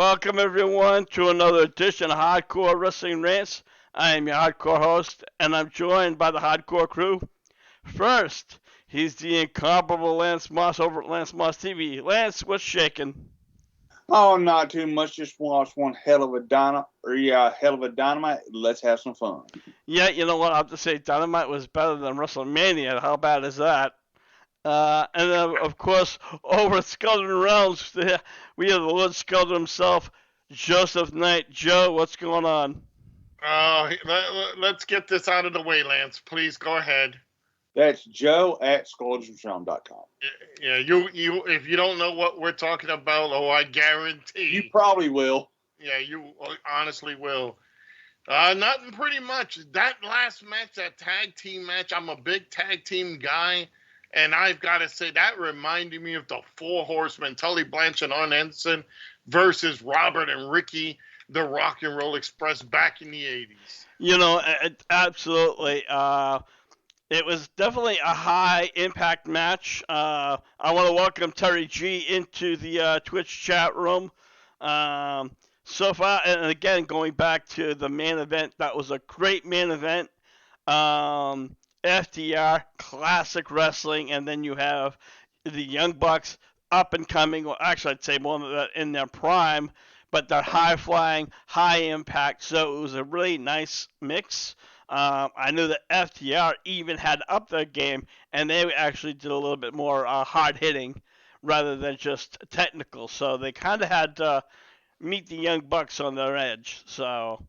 Welcome everyone to another edition of Hardcore Wrestling Rants. I am your hardcore host, and I'm joined by the hardcore crew. First, he's the incomparable Lance Moss over at Lance Moss TV. Lance, what's shaking? Oh, not too much. Just watch one hell of a dynamite. Let's have some fun. Yeah, you know what? I have to say, Dynamite was better than WrestleMania. How bad is that? And then, of course, over at Skelton Rounds, we have the Lord Skelton himself, Joseph Knight. Joe, what's going on? Let's get this out of the way, Lance. Please go ahead. That's Joe at SkulldusFilm.com. Yeah, you. If you don't know what we're talking about, I guarantee you probably will. Yeah, you honestly will. Nothing pretty much. That last match, that tag team match. I'm a big tag team guy, and I've got to say that reminded me of the Four Horsemen: Tully Blanchard and Arn Anderson versus Robert and Ricky, the Rock and Roll Express, back in the '80s. You know, absolutely. It was definitely a high impact match. I want to welcome Terry G into the Twitch chat room. So far, and again, going back to the main event, that was a great main event. FTR, classic wrestling, and then you have the Young Bucks, up and coming. Well, actually, I'd say more in their prime, but they're high flying, high impact. So it was a really nice mix. I knew that FTR even had up their game, and they actually did a little bit more hard hitting rather than just technical. So they kind of had to meet the Young Bucks on their edge. So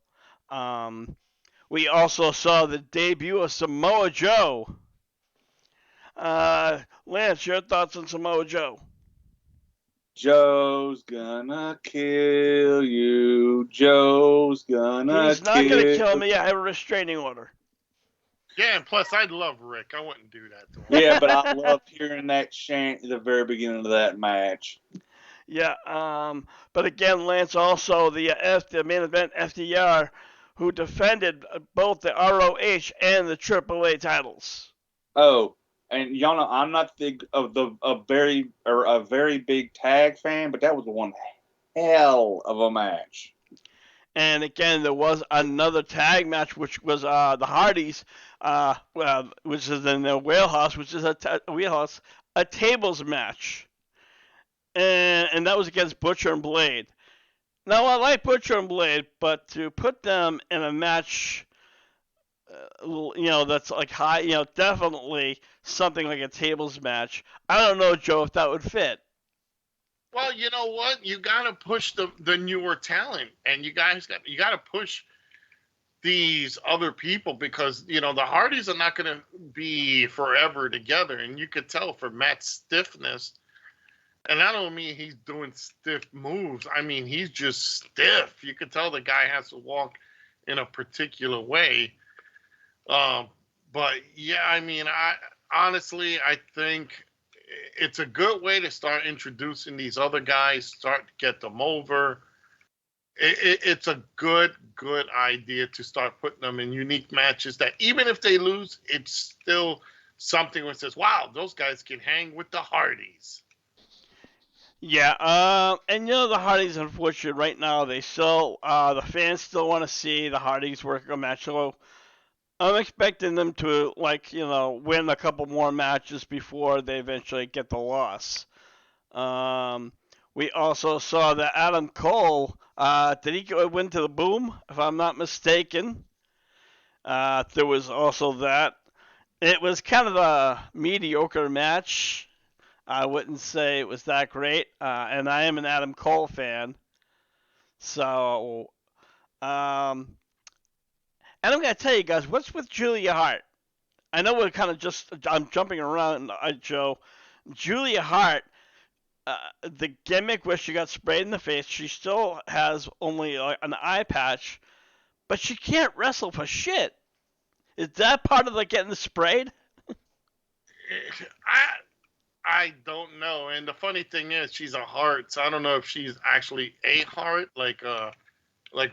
we also saw the debut of Samoa Joe. Lance, your thoughts on Samoa Joe? Joe's gonna kill you. Joe's gonna He's not going to kill me. I have a restraining order. Yeah, and plus I love Rick. I wouldn't do that to him. Yeah, but I loved hearing that chant at the very beginning of that match. Yeah, but again, Lance also the main event FTR, who defended both the ROH and the AAA titles. Oh, and y'all know I'm not a very big tag fan, but that was one hell of a match. And again, there was another tag match, which was the Hardys, which is in their wheelhouse, which is a tables match, and that was against Butcher and Blade. Now I like Butcher and Blade, but to put them in a match, that's like high, definitely something like a tables match. I don't know, Joe, if that would fit. Well, you know what? You got to push the newer talent, and you got to push these other people because the Hardys are not going to be forever together, and you could tell from Matt's stiffness. And I don't mean he's doing stiff moves. I mean he's just stiff. You could tell the guy has to walk in a particular way. But yeah, I mean, I think it's a good way to start introducing these other guys, start to get them over. It's a good idea to start putting them in unique matches that even if they lose, it's still something that says, wow, those guys can hang with the Hardys. Yeah, and the Hardys, unfortunately, right now, they still, the fans still want to see the Hardys work a match. So I'm expecting them to, win a couple more matches before they eventually get the loss. We also saw that Adam Cole, did he win to the Boom, if I'm not mistaken? There was also that. It was kind of a mediocre match. I wouldn't say it was that great, and I am an Adam Cole fan. So, and I'm going to tell you guys, what's with Julia Hart? I know we're kind of I'm jumping around, Joe. Julia Hart, the gimmick where she got sprayed in the face, she still has only an eye patch, but she can't wrestle for shit. Is that part of getting sprayed? I don't know. And the funny thing is, she's a Hart, so I don't know if she's actually a Hart, like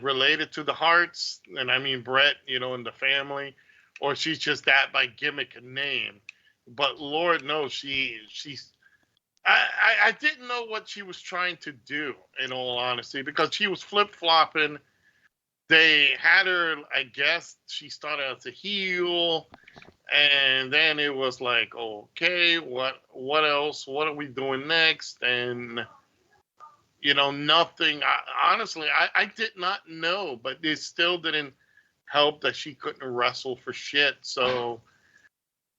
related to the Harts, and I mean Brett, in the family, or she's just that by gimmick and name. But Lord knows she's I didn't know what she was trying to do, in all honesty, because she was flip flopping. They had her, I guess, she started as a heel, and then it was like, okay, what else? What are we doing next? And nothing. Honestly, I did not know, but it still didn't help that she couldn't wrestle for shit. So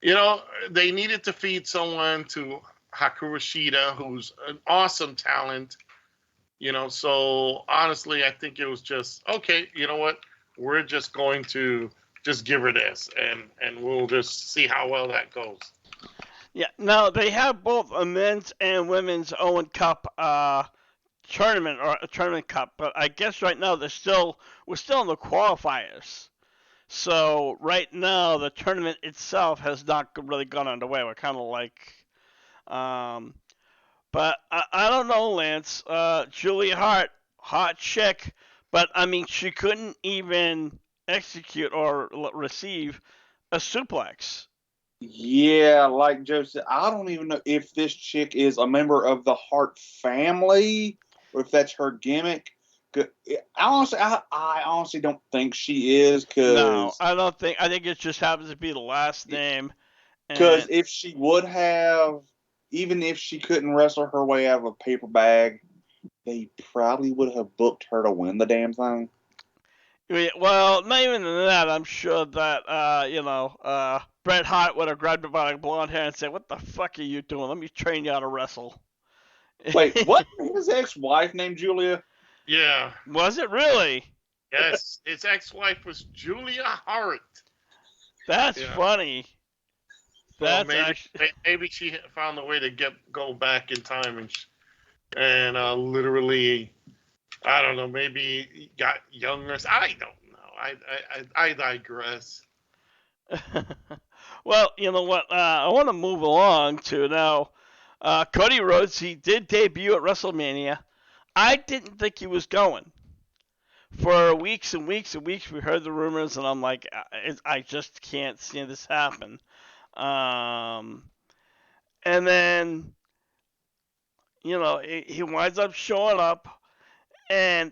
you know, they needed to feed someone to Hikaru Shida, who's an awesome talent. So honestly, I think it was just okay. You know what? We're just going to just give her this, and we'll just see how well that goes. Yeah. Now they have both a men's and women's Owen Cup tournament or a tournament cup, but I guess right now we're still in the qualifiers. So right now the tournament itself has not really gone underway. We're kind of like, um, but I don't know, Lance. Julia hot chick, but I mean she couldn't even execute or receive a suplex. Yeah, like Joe said, I don't even know if this chick is a member of the Hart family or if that's her gimmick. I honestly don't think she is No, I don't think. I think it just happens to be the last name. because And if she would have, even if she couldn't wrestle her way out of a paper bag, they probably would have booked her to win the damn thing. well, not even that. I'm sure that Bret Hart would have grabbed her by the blonde hair and said, "What the fuck are you doing? Let me train you how to wrestle." Wait, what? His ex-wife named Julia? Yeah. Was it really? Yes, his ex-wife was Julia Hart. That's Yeah. funny. So That's actually. maybe she found a way to go back in time and literally, I don't know, maybe got younger. I don't know. I digress. Well, you know what? I want to move along to now. Cody Rhodes, he did debut at WrestleMania. I didn't think he was going. For weeks and weeks and weeks, we heard the rumors, and I'm like, I just can't see this happen. Um, and then, he winds up showing up, and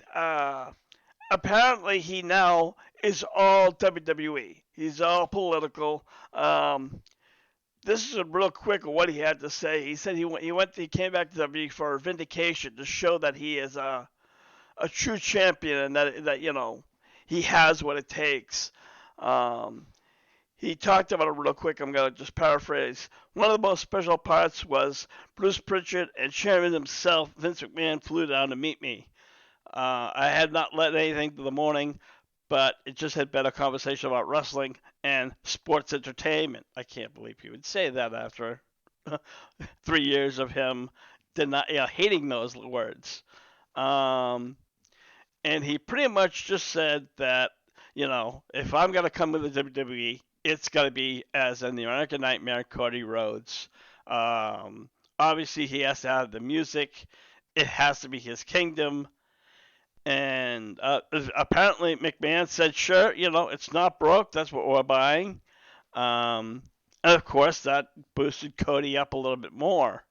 apparently he now is all WWE. He's all political. This is a real quick of what he had to say. He said he came back to WWE for vindication to show that he is a true champion and that he has what it takes. Um, he talked about it real quick. I'm gonna just paraphrase. One of the most special parts was Bruce Pritchard and Chairman himself, Vince McMahon, flew down to meet me. I had not let anything to the morning, but it just had been a conversation about wrestling and sports entertainment. I can't believe he would say that after 3 years of him hating those words. Um, and he pretty much just said that, if I'm gonna come with the WWE, it's gonna be as in the American Nightmare, Cody Rhodes. Obviously, he has to have the music. It has to be his kingdom. And apparently, McMahon said, "Sure, it's not broke. That's what we're buying." And of course, that boosted Cody up a little bit more.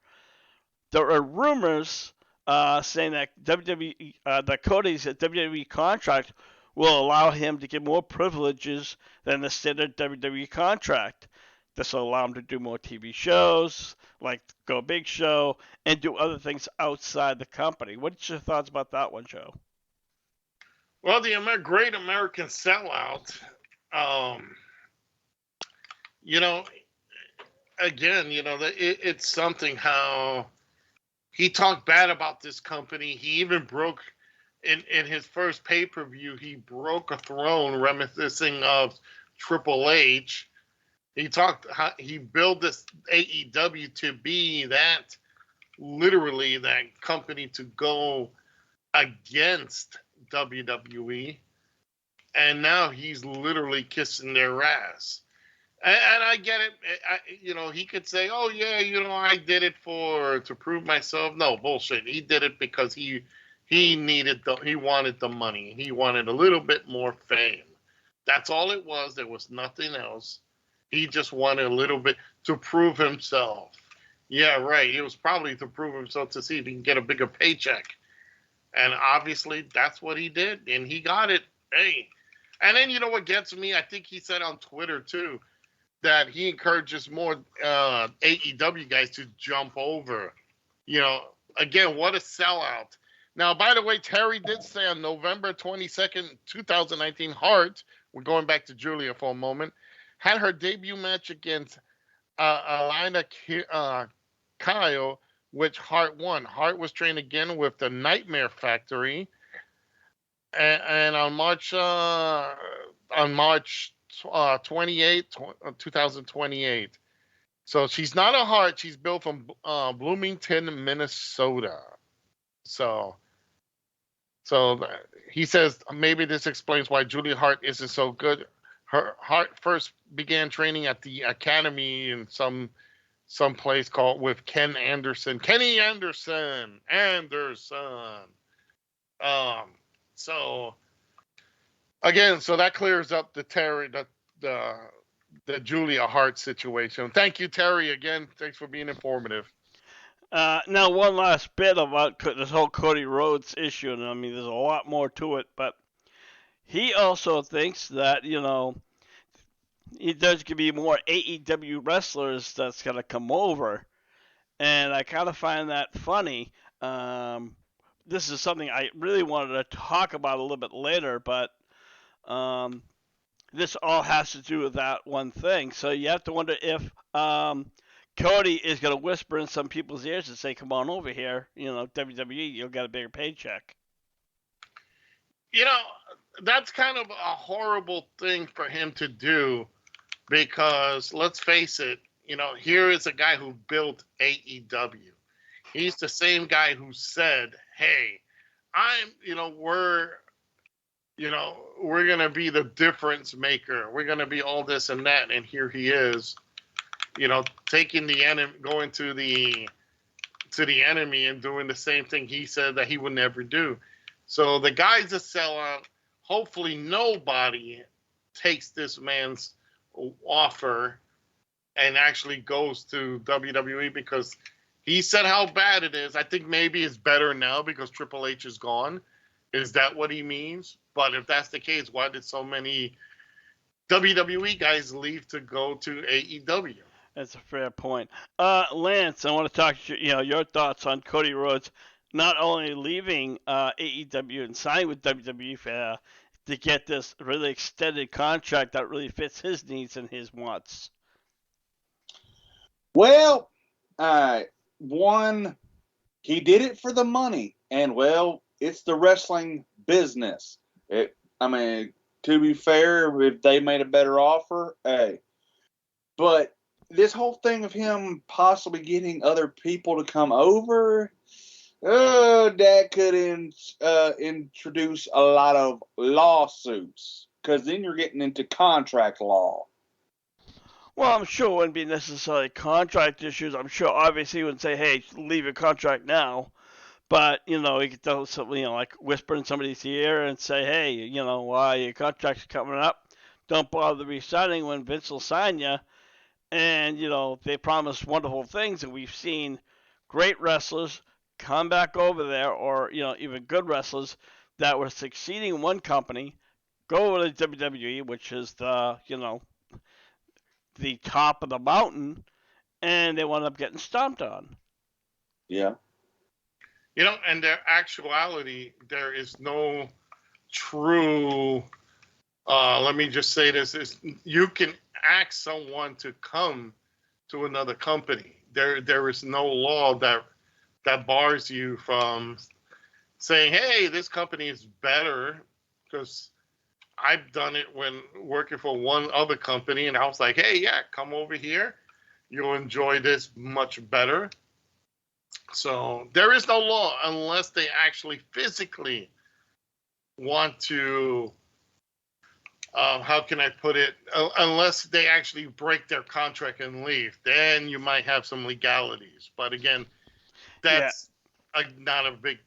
There are rumors saying that that Cody's WWE contract will allow him to get more privileges than the standard WWE contract. This will allow him to do more TV shows, like Go Big Show, and do other things outside the company. What's your thoughts about that one, Joe? Well, the Great American Sellout. Um, you know, again, it's something how he talked bad about this company. He even broke in his first pay per view. He broke a throne reminiscing of Triple H. He talked how he built this AEW to be that literally that company to go against WWE, and now he's literally kissing their ass. And I get it. He could say, "Oh yeah, I did it to prove myself." No bullshit. He did it because he wanted the money. He wanted a little bit more fame. That's all it was. There was nothing else. He just wanted a little bit to prove himself. Yeah, right. It was probably to prove himself to see if he can get a bigger paycheck. And obviously, that's what he did, and he got it. Hey, and then you know what gets me? I think he said on Twitter too that he encourages more AEW guys to jump over. You know, again, what a sellout. Now, by the way, Terry did say on November 22nd, 2019, Hart, we're going back to Julia for a moment, had her debut match against Alina Kyle, which Hart won. Hart was trained again with the Nightmare Factory, and on March 28th, 2028. So she's not a Hart. She's built from Bloomington, Minnesota. So, so he says maybe this explains why Julia Hart isn't so good. Her Hart first began training at the academy in some place called with Kenny Anderson. Um, so again, so that clears up the Terry the Julia Hart situation. Thank you, Terry. Again, thanks for being informative. Now, one last bit about this whole Cody Rhodes issue, and I mean, there's a lot more to it, but he also thinks that, there's going to be more AEW wrestlers that's going to come over, and I kind of find that funny. This is something I really wanted to talk about a little bit later, but this all has to do with that one thing. So you have to wonder if Cody is going to whisper in some people's ears and say, "Come on over here, WWE, you'll get a bigger paycheck." You know, that's kind of a horrible thing for him to do because let's face it, here is a guy who built AEW. He's the same guy who said, "Hey, we're gonna be the difference maker. We're gonna be all this and that." And here he is, taking the enemy, going to the enemy and doing the same thing he said that he would never do. So the guy's a sellout. Hopefully, nobody takes this man's offer and actually goes to WWE because he said how bad it is. I think maybe it's better now because Triple H is gone. Is that what he means? But if that's the case, why did so many WWE guys leave to go to AEW? That's a fair point. Lance, I want to talk to your thoughts on Cody Rhodes not only leaving AEW and signing with WWE to get this really extended contract that really fits his needs and his wants. Well, one, he did it for the money, and well, it's the wrestling business. To be fair, if they made a better offer, hey. But this whole thing of him possibly getting other people to come over, that could introduce a lot of lawsuits, because then you're getting into contract law. Well, I'm sure it wouldn't be necessarily contract issues. I'm sure obviously he wouldn't say, "Hey, leave your contract now." But, he could tell something, like whisper in somebody's ear and say, "Hey, your contract's coming up. Don't bother resigning when Vince will sign you." And, they promise wonderful things, and we've seen great wrestlers come back over there, or, even good wrestlers that were succeeding in one company, go over to WWE, which is the top of the mountain, and they wound up getting stomped on. Yeah. And their actuality, there is no true, let me just say this, is you can ask someone to come to another company. There is no law that bars you from saying, "Hey, this company is better," because I've done it when working for one other company, and I was like, "Hey, yeah, come over here. You'll enjoy this much better." So there is no law unless they actually physically want to, how can I put it? Unless they actually break their contract and leave, then you might have some legalities. But again, that's not a big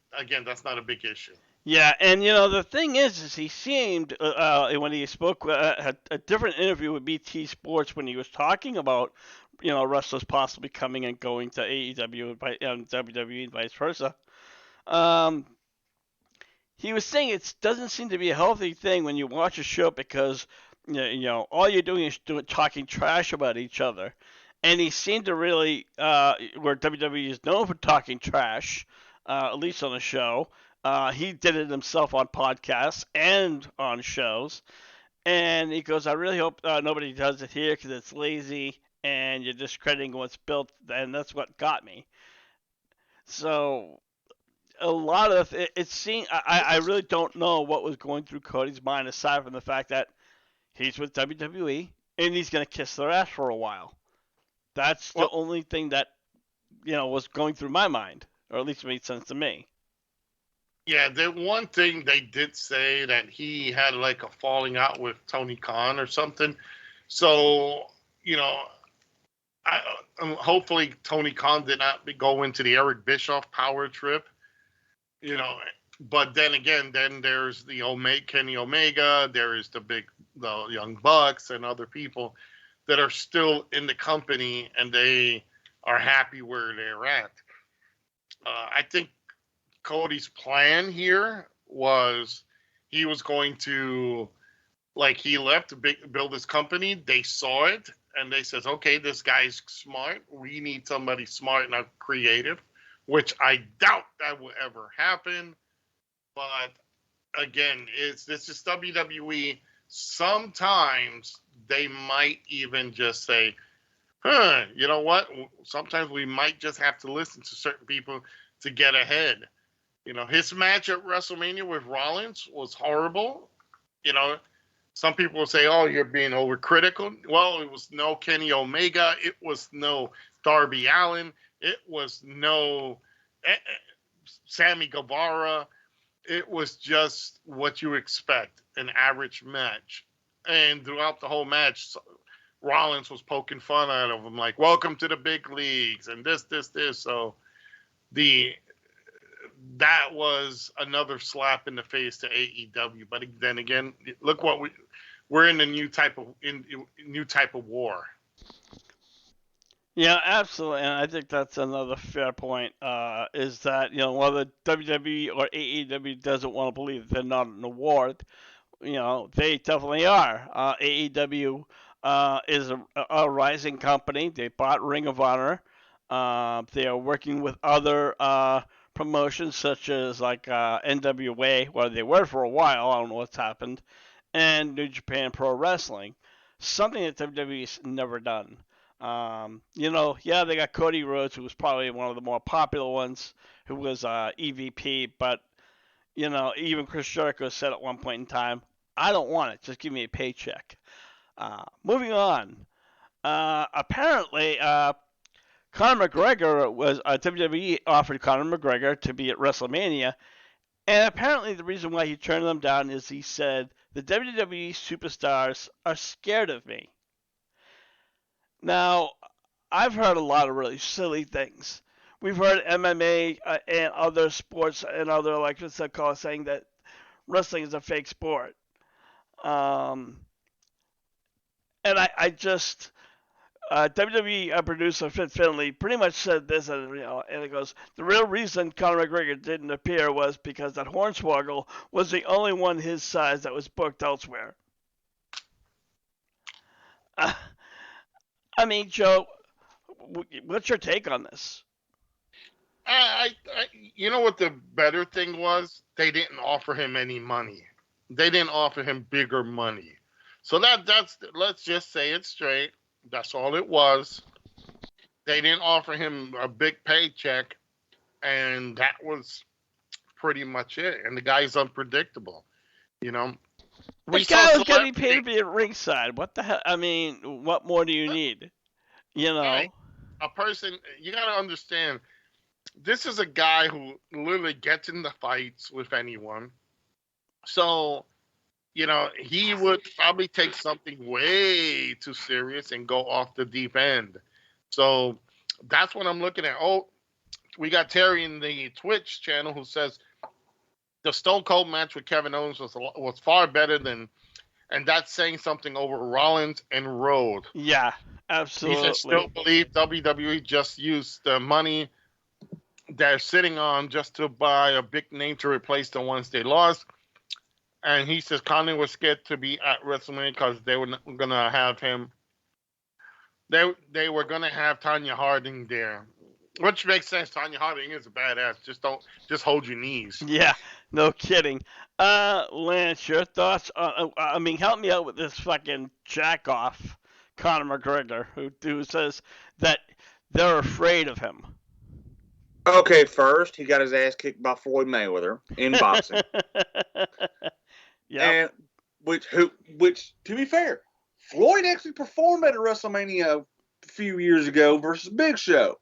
issue. Yeah, and the thing is he seemed when he spoke had a different interview with BT Sports when he was talking about wrestlers possibly coming and going to AEW and WWE and vice versa. Um, he was saying it doesn't seem to be a healthy thing when you watch a show because all you're doing is talking trash about each other, and he seemed to really where WWE is known for talking trash, at least on the show. He did it himself on podcasts and on shows, and he goes, "I really hope nobody does it here because it's lazy and you're discrediting what's built, and that's what got me." So a lot of it seemed I really don't know what was going through Cody's mind aside from the fact that he's with WWE and he's gonna kiss their ass for a while. That's the Well, only thing that was going through my mind, or at least made sense to me. yeah, the one thing they did say that he had like a falling out with Tony Khan or something. So, you know, hopefully Tony Khan did not go into the Eric Bischoff power trip, you know. But then again, then there's the Kenny Omega, there is the Young Bucks and other people that are still in the company and they are happy where they're at. I think Cody's plan here was he was going to, like, he left to build his company. They saw it and they says, okay, this guy's smart. We need somebody smart and creative, which I doubt that will ever happen. But again, this is WWE. Sometimes they might even just say, huh, you know what? Sometimes we might just have to listen to certain people to get ahead. His match at WrestleMania with Rollins was horrible. You know, some people will say, "Oh, you're being overcritical." Well, it was no Kenny Omega. It was no Darby Allin. It was no Sammy Guevara. It was just what you expect, an average match. And throughout the whole match, Rollins was poking fun out of him, like, "Welcome to the big leagues," and this. So the that was another slap in the face to AEW. But then again, look what we're in a new type of war. Yeah, absolutely, and I think that's another fair point. Is that whether WWE or AEW doesn't want to believe they're not an award, they definitely are. AEW is a rising company. They bought Ring of Honor. They are working with other promotions such as like NWA, where they were for a while. I don't know what's happened, and New Japan Pro Wrestling, something that WWE's never done. Yeah, they got Cody Rhodes, who was probably one of the more popular ones, who was EVP, but even Chris Jericho said at one point in time, I don't want it. Just give me a paycheck. Moving on. Apparently, Conor McGregor was WWE offered Conor McGregor to be at WrestleMania, and apparently the reason why he turned them down is he said the WWE superstars are scared of me. Now, I've heard a lot of really silly things. We've heard MMA and other sports and other like what's that called saying that wrestling is a fake sport. Um, and I just WWE producer Fit Finley pretty much said this, and it goes, the real reason Conor McGregor didn't appear was because that Hornswoggle was the only one his size that was booked elsewhere. Uh, I mean, Joe, what's your take on this? You know what the better thing was? They didn't offer him any money. They didn't offer him bigger money. So that's let's just say it straight. That's all it was. They didn't offer him a big paycheck, and that was pretty much it. And the guy's unpredictable. You know, The we saw guy was getting paid to celebrity. be at ringside. What the hell? I mean, what more do you need? You All right, know? a person. You got to understand. This is a guy who literally gets in the fights with anyone. So he would probably take something way too serious and go off the deep end. So that's what I'm looking at. Oh, we got Terry in the Twitch channel who says the Stone Cold match with Kevin Owens was far better than, and that's saying something over Rollins and Rhodes. Yeah, He said, absolutely. still believe WWE just used the money they're sitting on just to buy a big name to replace the ones they lost. And he says Conley was scared to be at WrestleMania because they were gonna have him. They were gonna have Tanya Harding there, which makes sense. Tanya Harding is a badass. Just hold your knees. Yeah, no kidding. Lance, your thoughts on, I mean, help me out with this fucking jack off, Conor McGregor, who says that they're afraid of him. Okay, first he got his ass kicked by Floyd Mayweather in boxing, Yeah. and which to be fair, Floyd actually performed at a WrestleMania a few years ago versus Big Show.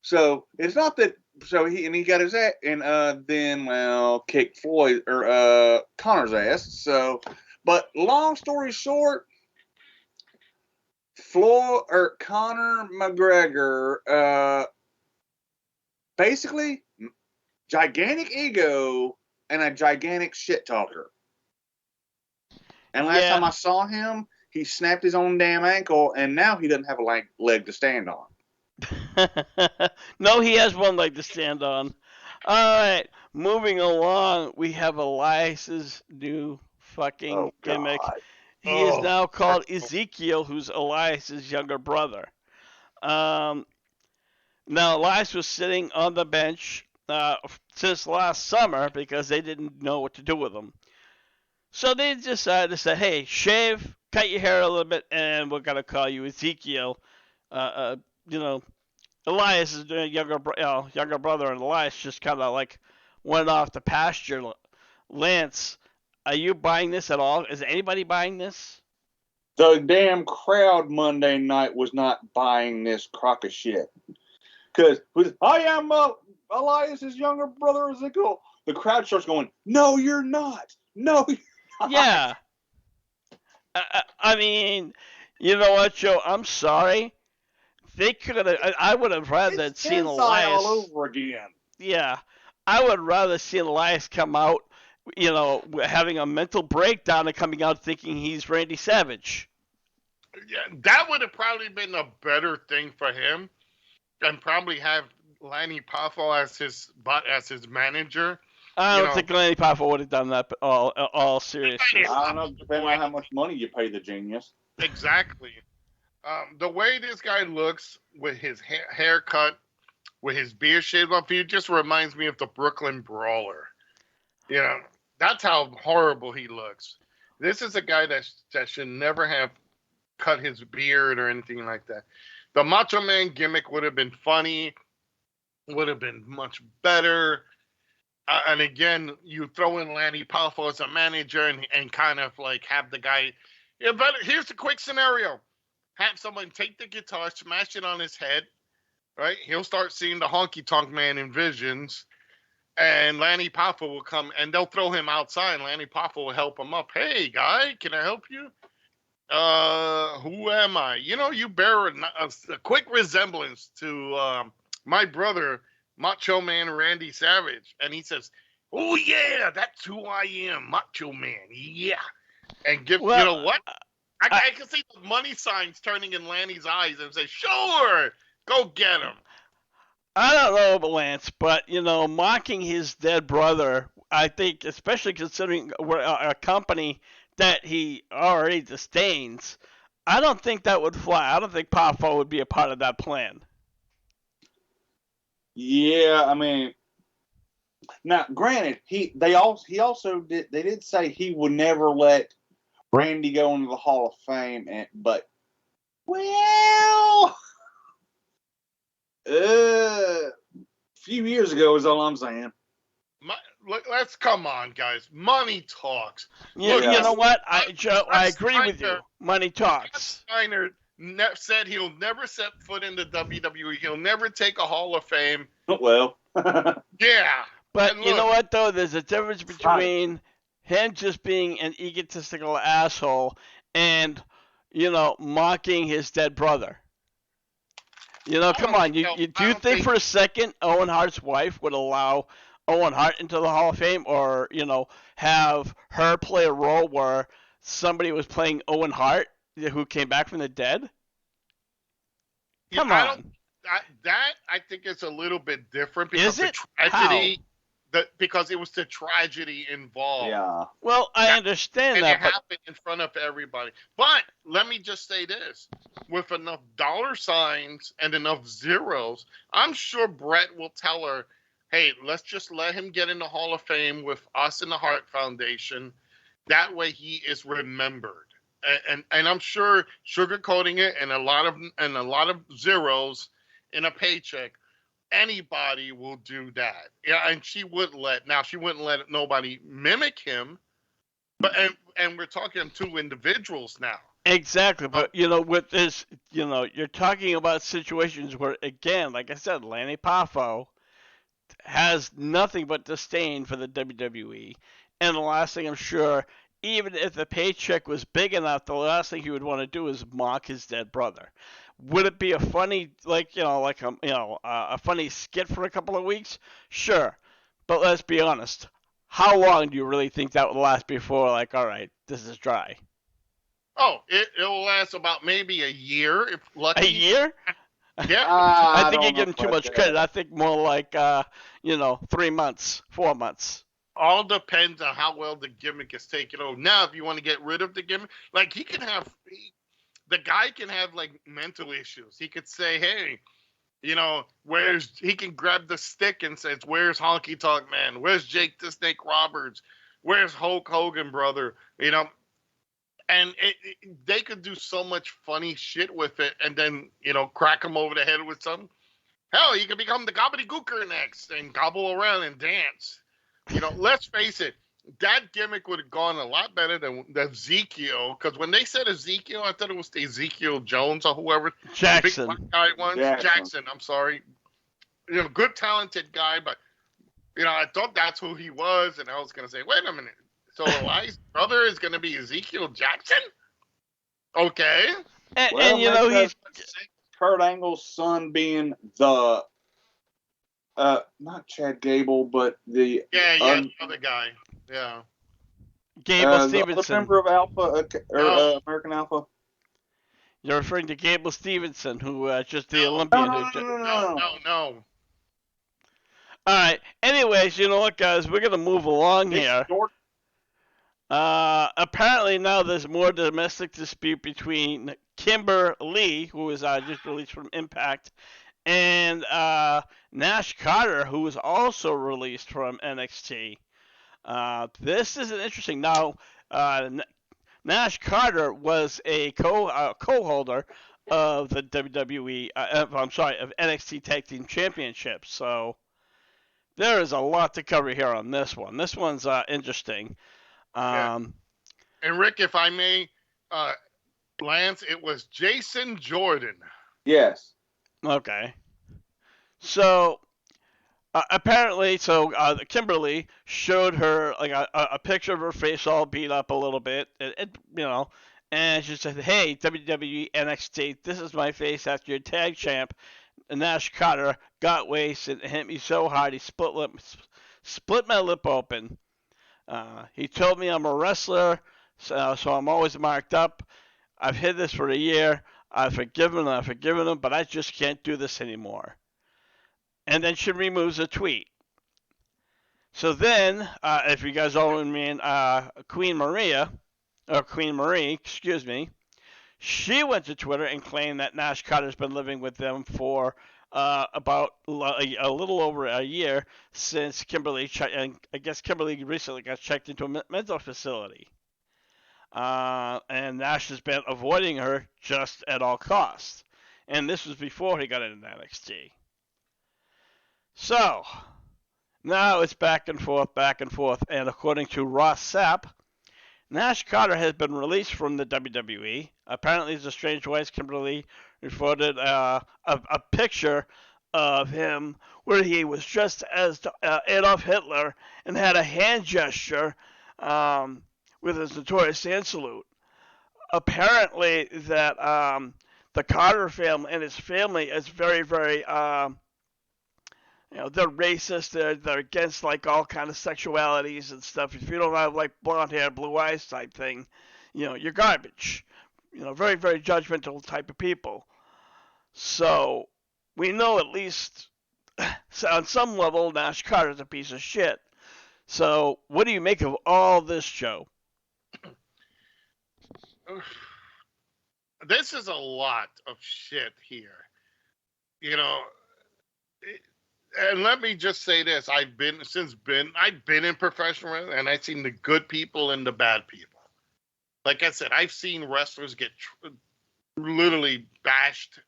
So it's not that. So he got his ass and then kicked Floyd or Connor's ass. So, but long story short, Conor McGregor basically gigantic ego and a gigantic shit talker. And last time I saw him, he snapped his own damn ankle, and now he doesn't have a leg to stand on. No, he has one leg to stand on. All right, moving along, we have Elias's new fucking gimmick. He is now called Ezekiel, who's Elias's younger brother. Now, Elias was sitting on the bench since last summer because they didn't know what to do with him. So they decided to say, hey, shave, cut your hair a little bit, and we're going to call you Ezekiel. Elias is a younger brother, and Elias just kind of like went off the pasture. Lance, are you buying this at all? Is anybody buying this? The damn crowd Monday night was not buying this crock of shit. Because I am Elias's younger brother Ezekiel. The crowd starts going, no, you're not. No, you're not. Yeah. I mean, you know what, Joe? I'm sorry. They could have. I would have rather seen Elias all over again. Yeah, I would rather see Elias come out, having a mental breakdown and coming out thinking he's Randy Savage. Yeah, that would have probably been a better thing for him, and probably have Lanny Poffo as his manager. I don't think Lanny Poffo would have done that. All seriously. I don't know, depending on how much money you pay the genius. Exactly. The way this guy looks with his haircut, with his beard shaved off, he just reminds me of the Brooklyn Brawler. That's how horrible he looks. This is a guy that should never have cut his beard or anything like that. The Macho Man gimmick would have been funny, would have been much better. And again, you throw in Lanny Poffo as a manager and kind of like have the guy. Yeah, but here's the quick scenario. Have someone take the guitar, smash it on his head, right? He'll start seeing the honky tonk man in visions, and Lanny Poffo will come, and they'll throw him outside, and Lanny Poffo will help him up. Hey, guy, can I help you? Who am I? You bear a quick resemblance to my brother, Macho Man Randy Savage. And he says, oh, yeah, that's who I am, Macho Man, yeah. And you know what? I can see the money signs turning in Lanny's eyes and say, sure, go get him. I don't know about Lance, but, mocking his dead brother, I think, especially considering we're a company that he already disdains, I don't think that would fly. I don't think Poffo would be a part of that plan. Yeah, I mean, now, granted, they did say he would never let Randy go into the Hall of Fame, but a few years ago is all I'm saying. Let's come on, guys. Money talks. You know what, Joe? I agree with you. Money talks. Steiner said he'll never set foot in the WWE. He'll never take a Hall of Fame. Well, yeah. But you know what, though? There's a difference between him just being an egotistical asshole and, mocking his dead brother. Come on. Do you think for a second Owen Hart's wife would allow Owen Hart into the Hall of Fame, or have her play a role where somebody was playing Owen Hart who came back from the dead? Yeah, Come I don't. on. I think it's a little bit different because Is the it? How? tragedy, because it was the tragedy involved. Yeah. Well, I That, understand and it that, but happened in front of everybody. But let me just say this: with enough dollar signs and enough zeros, I'm sure Brett will tell her, "Hey, let's just let him get in the Hall of Fame with us in the Hart Foundation. That way, he is remembered." And I'm sure sugarcoating it and a lot of zeros in a paycheck, anybody will do that. Yeah, and she wouldn't let nobody mimic him, but and we're talking two individuals now. exactly. Um, But with this, you're talking about situations where, again, like I said, Lanny Poffo has nothing but disdain for the WWE. And the last thing I'm sure, even if the paycheck was big enough, the last thing he would want to do is mock his dead brother. Would it be a funny, a funny skit for a couple of weeks? Sure, but let's be honest. How long do you really think that would last before, like, all right, this is dry? oh, it'll last about maybe a year if A lucky. year? Yeah, I I think you don't know give him too about much credit. that. I think more like, 3 months, 4 months. all depends on how well the gimmick is taken over. Now, if you want to get rid of the gimmick, like the guy can have like mental issues. He could say, "Hey, he can grab the stick and says, where's Honky Tonk Man? Where's Jake the Snake Roberts? Where's Hulk Hogan, brother?" And they could do so much funny shit with it, and then crack him over the head with something. Hell, you could become the gobbledygooker next and gobble around and dance. Let's face it, that gimmick would have gone a lot better than Ezekiel. Because when they said Ezekiel, I thought it was the Ezekiel Jones or whoever, the big black Jackson. guy once. Jackson. Jackson, I'm sorry. Good talented guy, but I thought that's who he was, and I was gonna say, wait a minute. So Elias' brother is gonna be Ezekiel Jackson? Okay. And Well, maybe he's that's Kurt Angle's son being the not Chad Gable, but the Yeah, the other guy. Yeah. Gable the other Stevenson. member of Alpha No. American Alpha. You're referring to Gable Stevenson, who just the No. No, Olympian no, who no, just. no, No. no, no. No. No. All right. Anyways, you know what, guys? We're gonna move along Dick here. Jordan. Apparently now there's more domestic dispute between Kimber Lee, who was just released from Impact, and Nash Carter, who was also released from NXT. This is an interesting. Now, Nash Carter was a co-holder of the WWE. I'm sorry, of NXT Tag Team Championships. So there is a lot to cover here on this one. This one's interesting. Yeah. And Rick, if I may, Lance, it was Jason Jordan. Yes. Okay. So apparently, Kimberly showed her like a picture of her face all beat up a little bit, and she said, "Hey, WWE NXT, this is my face after your tag champ, Nash Carter, got wasted and hit me so hard he split my lip open. He told me I'm a wrestler, so I'm always marked up. I've hid this for a year. I've forgiven him, but I just can't do this anymore." And then she removes a tweet. So then, if you guys all remember, Queen Marie, excuse me, she went to Twitter and claimed that Nash Carter's been living with them for about a little over a year since Kimberly, and I guess Kimberly recently got checked into a mental facility. And Nash has been avoiding her just at all costs. And this was before he got into NXT. So, now it's back and forth, and according to Ross Sapp, Nash Carter has been released from the WWE. Apparently, his estranged wife, Kimberly, reported a picture of him where he was dressed as Adolf Hitler and had a hand gesture with his notorious hand salute. Apparently, that the Carter family and his family is very, very they're racist. They're against like all kind of sexualities and stuff. If you don't have like blonde hair, blue eyes type thing, you're garbage. Very very judgmental type of people. So we know at least on some level Nash Carter's a piece of shit. So what do you make of all this, Joe? This is a lot of shit here. You know, and let me just say this: I've been in professional wrestling, and I've seen the good people and the bad people. Like I said, I've seen wrestlers get literally bashed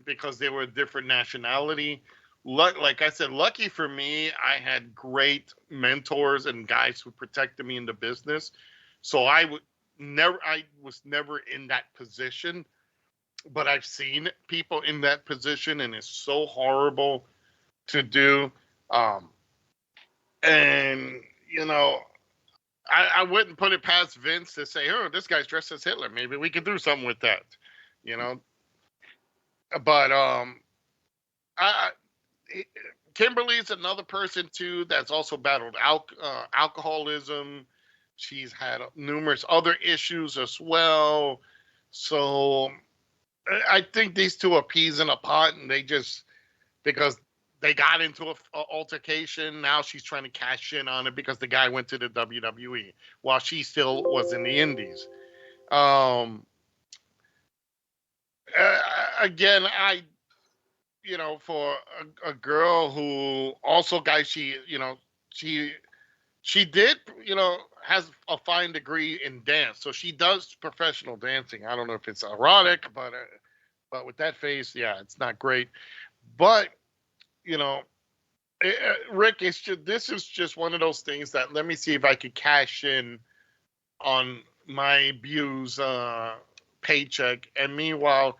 because they were a different nationality. Like I said, lucky for me, I had great mentors and guys who protected me in the business. So I was never in that position, but I've seen people in that position, and it's so horrible to do. And I wouldn't put it past Vince to say, "Oh, this guy's dressed as Hitler. Maybe we could do something with that." You know, but I Kimberly's another person too that's also battled alcoholism. She's had numerous other issues as well. So I think these two are peas in a pot, and they just because they got into a altercation. Now she's trying to cash in on it because the guy went to the WWE while she still was in the Indies. Again, for a girl who also, guys, she did, has a fine degree in dance, so she does professional dancing. I don't know if it's erotic, but with that face, yeah, it's not great. But Rick, this is just one of those things that let me see if I could cash in on my views paycheck, and meanwhile,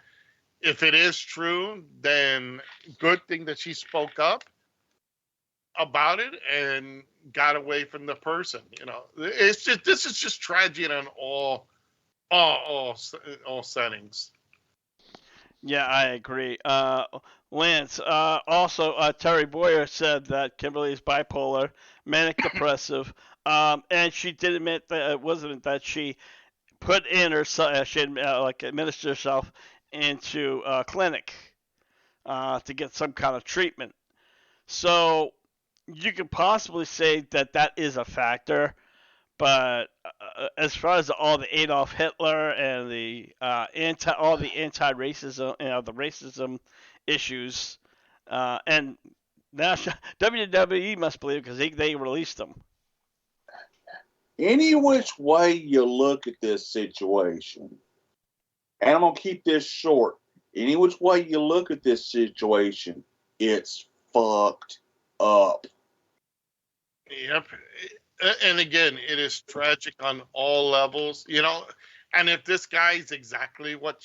if it is true, then good thing that she spoke up about it and got away from the person. This is just tragedy on all settings. Yeah, I agree. Lance, also, Terry Boyer said that Kimberly is bipolar, manic depressive, and she did admit that it wasn't that she put in herself, she like administered herself into a clinic to get some kind of treatment. So you could possibly say that that is a factor, but as far as all the Adolf Hitler and the anti-racism, the racism issues, and now WWE must believe because they released them. Any which way you look at this situation, and I'm gonna keep this short. Any which way you look at this situation, it's fucked up. Yep. And again, it is tragic on all levels, and if this guy is exactly what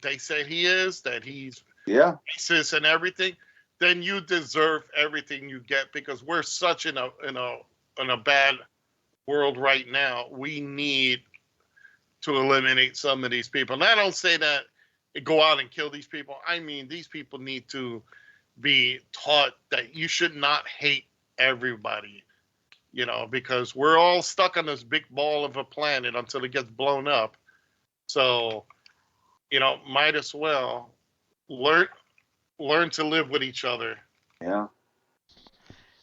they say he is, that he's racist and everything, then you deserve everything you get, because we're such in a bad world right now. We need to eliminate some of these people. And I don't say that go out and kill these people. I mean, these people need to be taught that you should not hate everybody, because we're all stuck on this big ball of a planet until it gets blown up. So, might as well learn to live with each other. Yeah.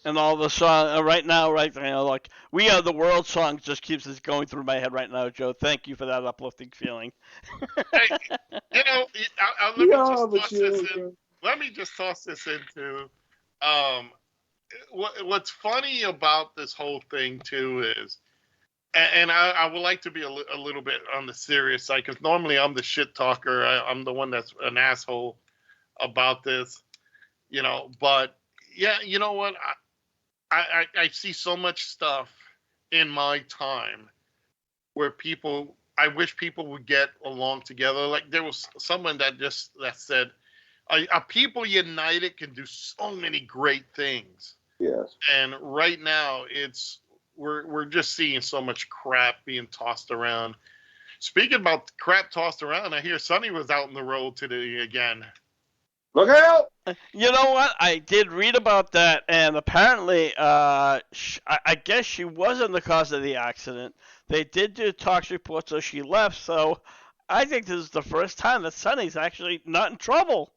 And all the song right now, like "We Are the World" song just keeps us going through my head right now, Joe. Thank you for that uplifting feeling. Hey, let me just toss this into. What's funny about this whole thing too is, and I would like to be a little bit on the serious side, because normally I'm the shit talker. I'm the one that's an asshole about this, But yeah, you know what? I see so much stuff in my time where I wish people would get along together. Like there was someone that said, a people united can do so many great things. Yes. And right now we're just seeing so much crap being tossed around. Speaking about crap tossed around, I hear Sonny was out on the road today again. Look out! You know what? I did read about that, and apparently, I guess she wasn't the cause of the accident. They did do a talks report, so she left. So I think this is the first time that Sunny's actually not in trouble.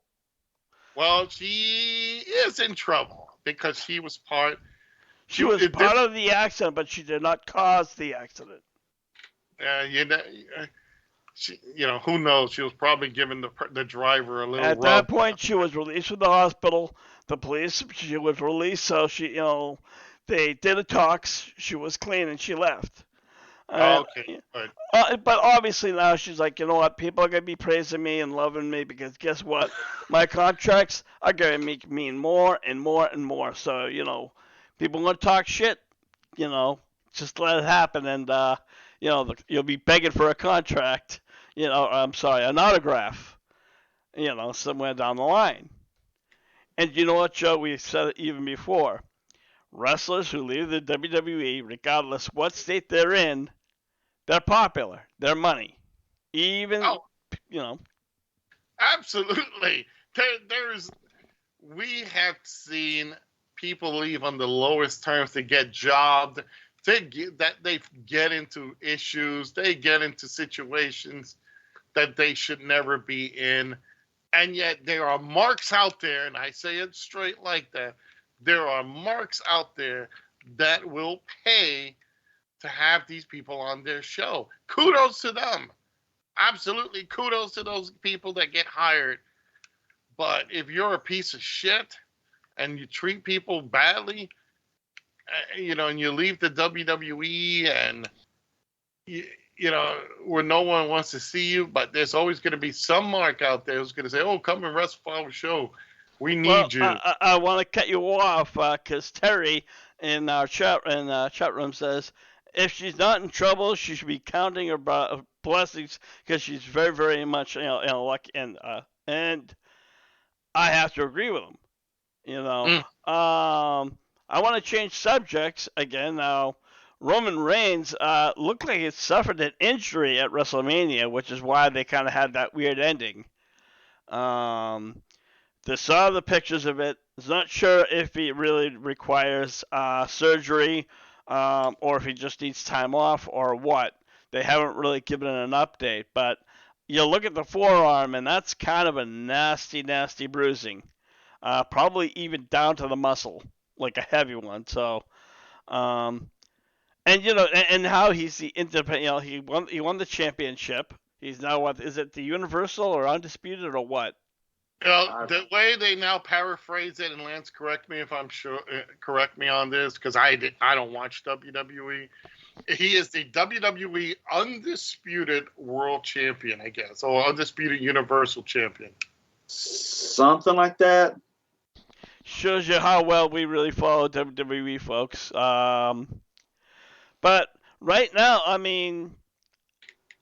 Well, she is in trouble because she was part. She was part of the accident, but she did not cause the accident. You know, who knows? She was probably giving the driver a little At rub. that point, she was released from the hospital. The police, she was released, so they did a talks. She was clean and she left. Okay, But obviously now she's like, you know what? People are gonna be praising me and loving me because guess what? My contracts are gonna mean more and more and more. So people want to talk shit. Just let it happen, and you'll be begging for a contract. I'm sorry, an autograph. Somewhere down the line. And you know what, Joe? We've said it even before. Wrestlers who leave the WWE, regardless what state they're in, they're popular. They're money. Even, Absolutely. We have seen people leave on the lowest terms to get jobbed. They get into issues. They get into situations that they should never be in. And yet there are marks out there, and I say it straight like that. There are marks out there that will pay to have these people on their show. Kudos to them. Absolutely kudos to those people that get hired. But if you're a piece of shit and you treat people badly, and you leave the WWE and where no one wants to see you, but there's always going to be some mark out there who's going to say, "Oh, come and wrestle for our show. We need you." I want to cut you off because Terry in our chat room says if she's not in trouble, she should be counting her blessings because she's very, very much lucky. And I have to agree with him. I want to change subjects again now. Roman Reigns looked like he suffered an injury at WrestleMania, which is why they kind of had that weird ending. They saw the pictures of it. It's not sure if he really requires surgery or if he just needs time off or what. They haven't really given an update, but you look at the forearm, and that's kind of a nasty, nasty bruising. Probably even down to the muscle, like a heavy one. So, and how he's the independent. He won the championship. He's now what is it? The Universal or Undisputed or what? The way they now paraphrase it, and Lance, correct me if I'm sure. Correct me on this because I don't watch WWE. He is the WWE Undisputed World Champion, I guess, or Undisputed Universal Champion. Something like that. Shows you how well we really follow WWE, folks. But right now, I mean,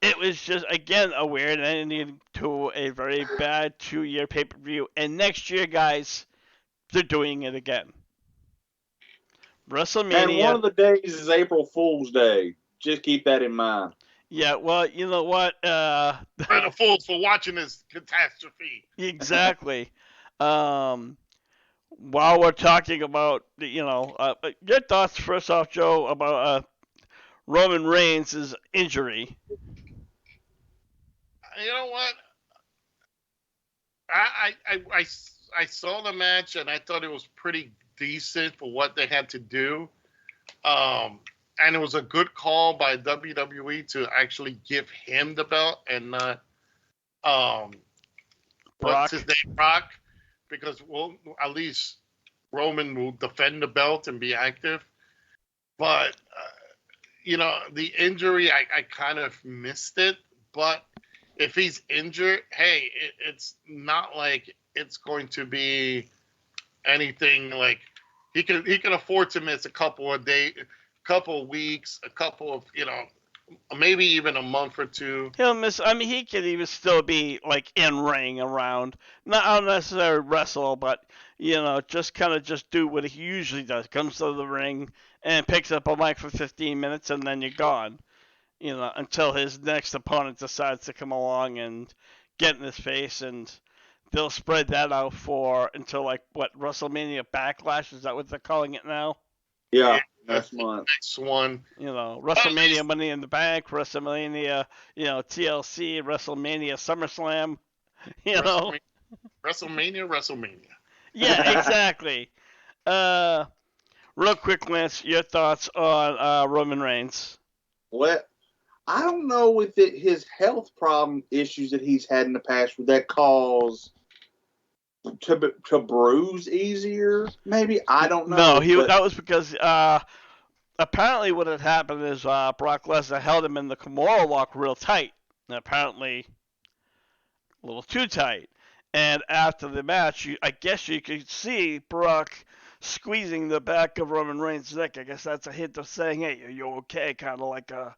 it was just, again, a weird ending to a very bad 2-year pay-per-view. And next year, guys, they're doing it again. WrestleMania. And one of the days is April Fool's Day. Just keep that in mind. Yeah, well, you know what? We're the fools for watching this catastrophe. Exactly. While we're talking about, your thoughts first off, Joe, about Roman Reigns' injury. You know what? I saw the match and I thought it was pretty decent for what they had to do. And it was a good call by WWE to actually give him the belt and not what's his name, Brock, because at least Roman will defend the belt and be active. But the injury, I kind of missed it. But if he's injured, hey, it's not like it's going to be anything like he can afford to miss a couple of days, couple of weeks, a couple of maybe even a month or two. He'll miss. I mean, he could even still be like in ring around, not necessarily wrestle, but just kind of just do what he usually does. Comes to the ring and picks up a mic for 15 minutes, and then you're gone. Until his next opponent decides to come along and get in his face and they'll spread that out for until like what WrestleMania Backlash, is that what they're calling it now? Yeah, That's next the month. next one. You know, Well, at WrestleMania least Money in the Bank, WrestleMania, TLC, WrestleMania SummerSlam, you know. WrestleMania. Yeah, exactly. Uh, Real quick, Lance, your thoughts on Roman Reigns? Well, I don't know with his health problem issues that he's had in the past would that cause to bruise easier. Maybe I don't No, know, but that was because apparently what had happened is Brock Lesnar held him in the Kimura lock real tight, and apparently a little too tight. And after the match, I guess you could see Brock squeezing the back of Roman Reigns' neck. I guess that's a hint of saying, "Hey, are you okay?" Kind of like yeah,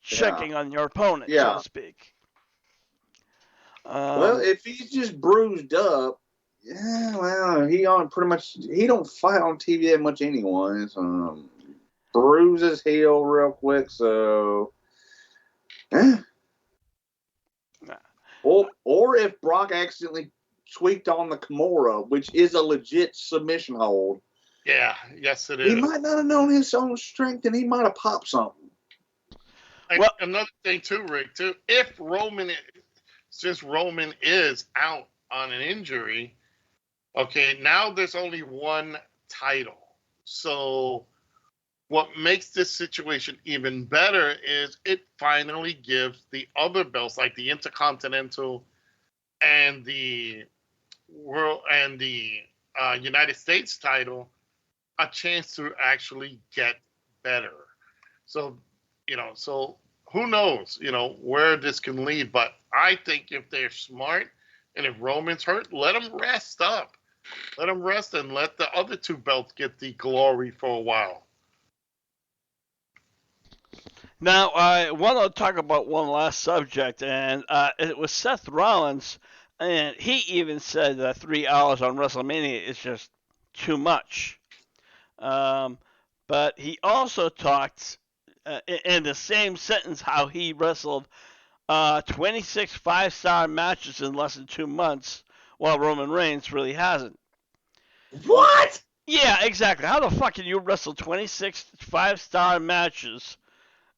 checking on your opponent, so to yeah. speak. Well, Um, if he's just bruised up, yeah, well, he don't fight on TV that much anyways. Bruises heal real quick, so. Eh. Or if Brock accidentally tweaked on the Kimura, which is a legit submission hold, Yeah, yes, it he is. might not have known his own strength and he might have popped something. And well, another thing too, Rick, too, if since Roman is out on an injury, okay, now there's only one title. So what makes this situation even better is it finally gives the other belts, like the Intercontinental and the World and the United States title, a chance to actually get better. So, so who knows, where this can lead. But I think if they're smart and if Roman's hurt, let him rest up. Let him rest and let the other two belts get the glory for a while. now I want to talk about one last subject, and it was Seth Rollins, and he even said that 3 hours on WrestleMania is just too much. Um, but he also talked in the same sentence how he wrestled 26 5-star matches in less than 2 months, while Roman Reigns really hasn't. What? Yeah, exactly. How the fuck can you wrestle 26 5-star matches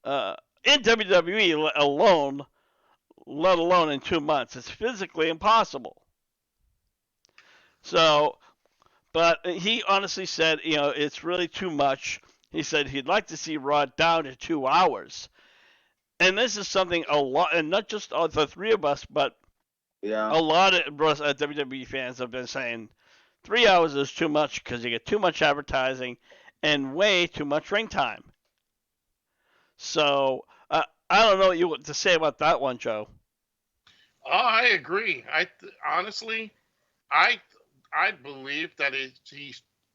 in WWE alone, let alone in 2 months? It's physically impossible. So, but he honestly said, it's really too much. He said he'd like to see Raw down to 2 hours. And this is something a lot, and not just the three of us, but Yeah. a lot of WWE fans have been saying 3 hours is too much because you get too much advertising and way too much ring time. So I don't know what you want to say about that one, Joe. Oh, I agree. Honestly, I I believe that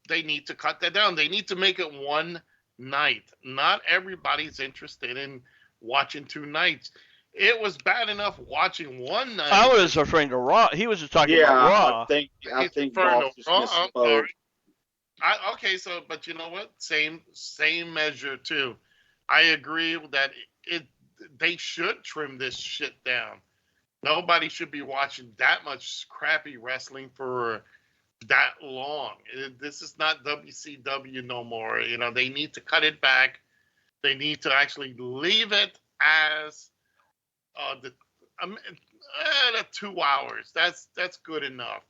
they need to cut that down. They need to make it one night. Not everybody's interested in watching 2 nights. It was bad enough watching one night I of was this. referring to Raw. He was just talking Yeah, about Raw. I He's think referring Boss to just Raw. I'm misspoke. sorry. Okay, so but you know what? Same measure too. I agree that it they should trim this shit down. Nobody should be watching that much crappy wrestling for that long. This is not WCW no more. They need to cut it back. They need to actually leave it as the 2 hours. That's good enough.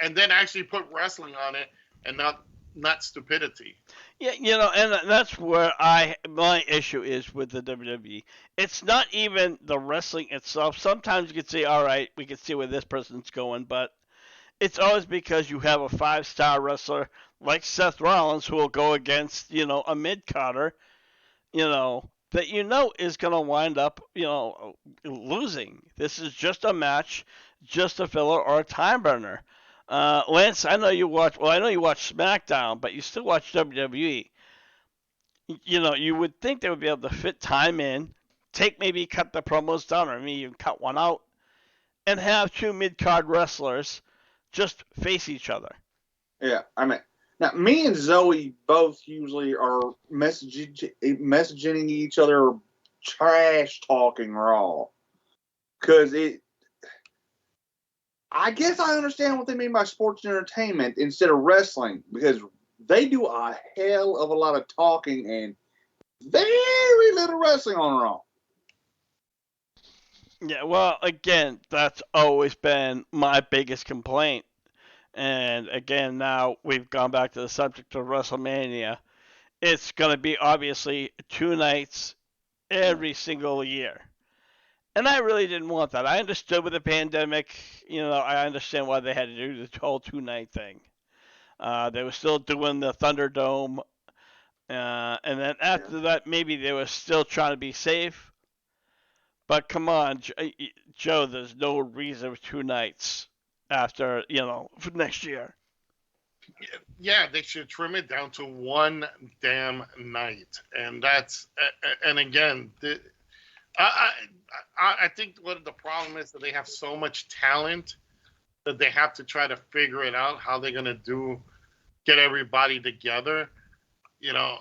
And then actually put wrestling on it and not stupidity. Yeah, and that's where my issue is with the WWE. It's not even the wrestling itself. Sometimes you can say, all right, we can see where this person's going, but it's always because you have a 5-star wrestler like Seth Rollins who will go against, a mid carder, that is going to wind up, losing. This is just a match, just a filler or a time burner. Lance, I know you watch. Well, I know you watch SmackDown, but you still watch WWE. You would think they would be able to fit time in, maybe cut the promos down, or maybe even cut one out, and have two mid card wrestlers just face each other. Yeah, I mean, now me and Zoe both usually are messaging each other, trash talking Raw, because I guess I understand what they mean by sports entertainment instead of wrestling, because they do a hell of a lot of talking and very little wrestling on Raw. Yeah, well, again, that's always been my biggest complaint. And again, now we've gone back to the subject of WrestleMania. It's going to be obviously 2 nights every single year. And I really didn't want that. I understood with the pandemic, I understand why they had to do the whole 2 night thing. They were still doing the Thunderdome. And then after that, maybe they were still trying to be safe. But come on, Joe, there's no reason for 2 nights after, for next year. Yeah, they should trim it down to one damn night, and that's and again, I, I think what the problem is that they have so much talent that they have to try to figure it out how they're gonna get everybody together. You know,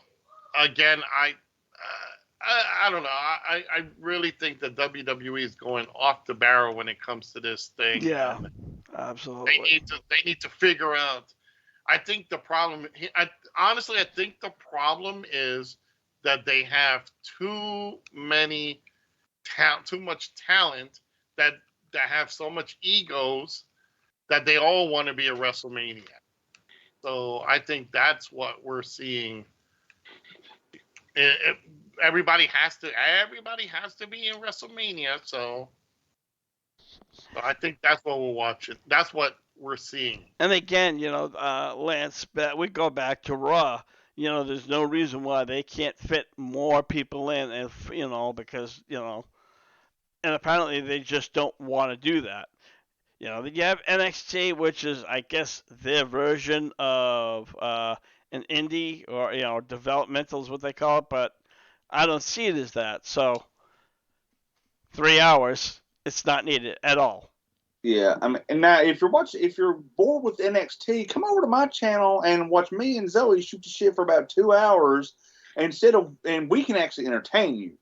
again, I don't know. I really think that WWE is going off the barrel when it comes to this thing. Yeah, And absolutely. they need to figure out. I think the problem. Honestly, I think the problem is that they have too much talent that have so much egos that they all want to be a WrestleMania. So I think that's what we're seeing. Everybody has to be in WrestleMania. So I think that's what we're watching. That's what we're seeing. And again, Lance, we go back to Raw. There's no reason why they can't fit more people in, and because and apparently they just don't want to do that. You have NXT, which is, I guess, their version of an indie or developmental is what they call it, but I don't see it as that. So 3 hours, it's not needed at all. Yeah, I mean, and now if you're bored with NXT, come over to my channel and watch me and Zoe shoot the shit for about 2 hours, and we can actually entertain you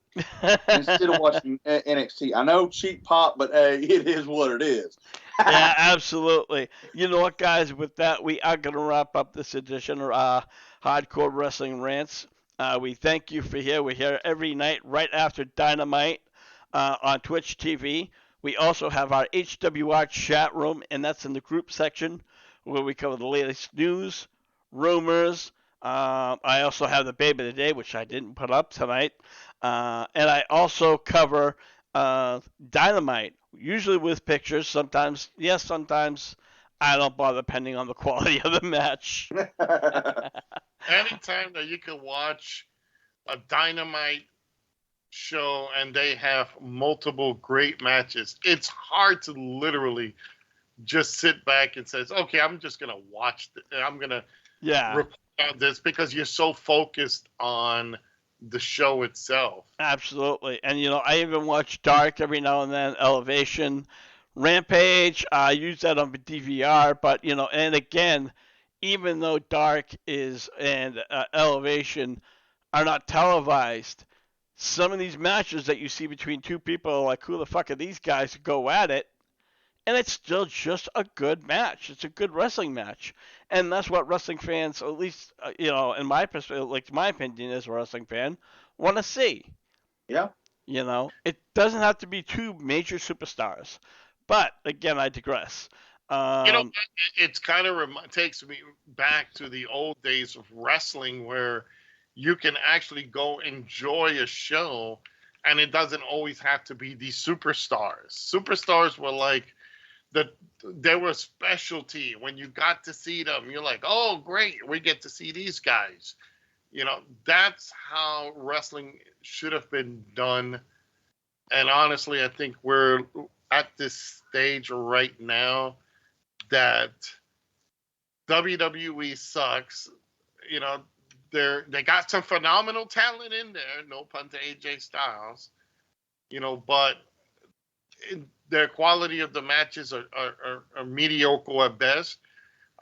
instead of watching NXT. I know, cheap pop, but it is what it is. Yeah, absolutely. You know what, guys? With that, we are going to wrap up this edition of Hardcore Wrestling Rants. We thank you for here. We're here every night right after Dynamite on Twitch TV. We also have our HWR chat room, and that's in the group section where we cover the latest news, rumors. I also have the Babe of the Day, which I didn't put up tonight. And I also cover Dynamite, usually with pictures. Sometimes, yes, sometimes I don't bother, depending on the quality of the match. Anytime that you can watch a Dynamite show and they have multiple great matches, it's hard to literally just sit back and says, okay, I'm just gonna watch I'm gonna report on this, because you're so focused on the show itself. Absolutely. And I even watch Dark every now and then, Elevation, Rampage. I use that on the DVR, but and again, even though Dark and Elevation are not televised, some of these matches that you see between two people are like, who the fuck are these guys to go at it? And it's still just a good match. It's a good wrestling match. And that's what wrestling fans, at least, in my perspective, like my opinion as a wrestling fan, want to see. Yeah. It doesn't have to be two major superstars. But, again, I digress. It's kind of takes me back to the old days of wrestling, where you can actually go enjoy a show, and it doesn't always have to be these superstars. Superstars were like they were a specialty. When you got to see them, you're like, oh, great, we get to see these guys. That's how wrestling should have been done. And honestly, I think we're at this stage right now that WWE sucks. They got some phenomenal talent in there, no pun to AJ Styles, but their quality of the matches are mediocre at best.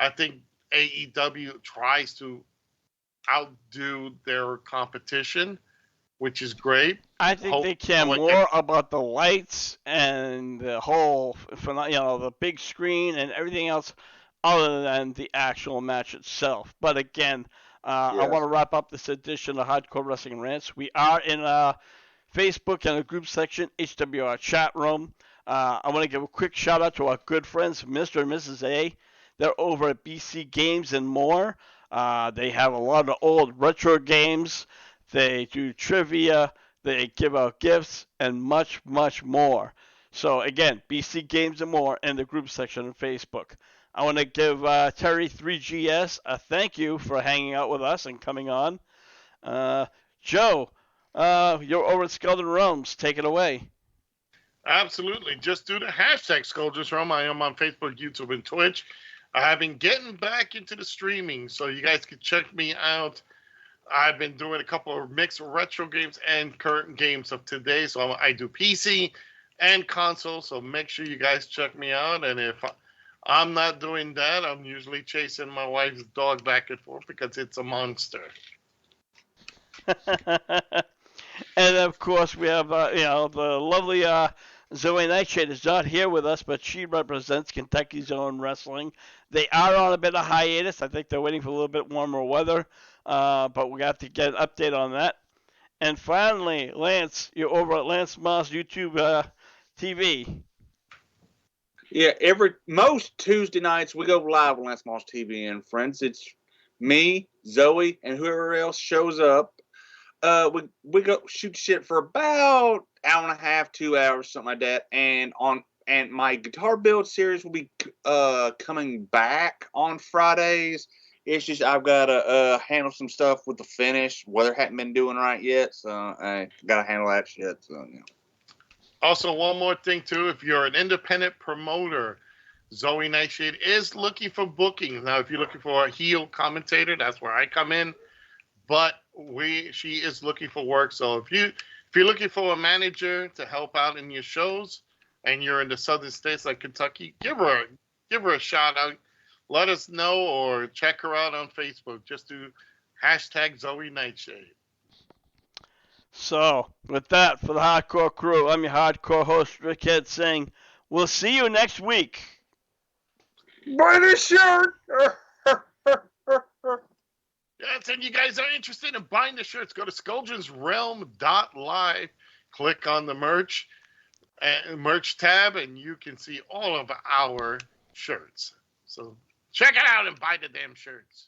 I think AEW tries to outdo their competition, which is great. I think they care more about the lights and the whole, the big screen and everything else, other than the actual match itself. But again, I want to wrap up this edition of Hardcore Wrestling Rants. We are in Facebook and a group section, HWR chat room. I want to give a quick shout out to our good friends, Mr. and Mrs. A. They're over at BC Games and More. They have a lot of old retro games. They do trivia. They give out gifts and much, much more. So again, BC Games and More in the group section on Facebook. I want to give Terry 3GS a thank you for hanging out with us and coming on. Joe, you're over at Skeldon Realms. Take it away. Absolutely. Just do the hashtag Scolders Realm. I am on Facebook, YouTube, and Twitch. I have been getting back into the streaming, so you guys can check me out. I've been doing a couple of mixed retro games and current games of today. So I do PC and console, so make sure you guys check me out. And if I'm not doing that, I'm usually chasing my wife's dog back and forth because it's a monster. And of course, we have the lovely Zoe Nightshade is not here with us, but she represents Kentucky's Own Wrestling. They are on a bit of hiatus. I think they're waiting for a little bit warmer weather, but we have to get an update on that. And finally, Lance, you're over at Lance Moss YouTube TV. Yeah, most Tuesday nights we go live on Lance Moss TV and friends. It's me, Zoe, and whoever else shows up. We go shoot shit for about an hour and a half, 2 hours, something like that. And my guitar build series will be coming back on Fridays. It's just I've got to handle some stuff with the finish. Weather hadn't been doing right yet, so I got to handle that shit. So Also, one more thing too: if you're an independent promoter, Zoe Nightshade is looking for bookings. Now, if you're looking for a heel commentator, that's where I come in. But she is looking for work. So if you're looking for a manager to help out in your shows, and you're in the southern states like Kentucky, give her a shout out. Let us know or check her out on Facebook. Just do hashtag Zoe Nightshade. So with that, for the Hardcore Crew, I'm your hardcore host Rickhead saying, we'll see you next week. Buy this shirt. Yes, and you guys are interested in buying the shirts, go to scoldrensrealm.live, click on the merch tab, and you can see all of our shirts. So check it out and buy the damn shirts.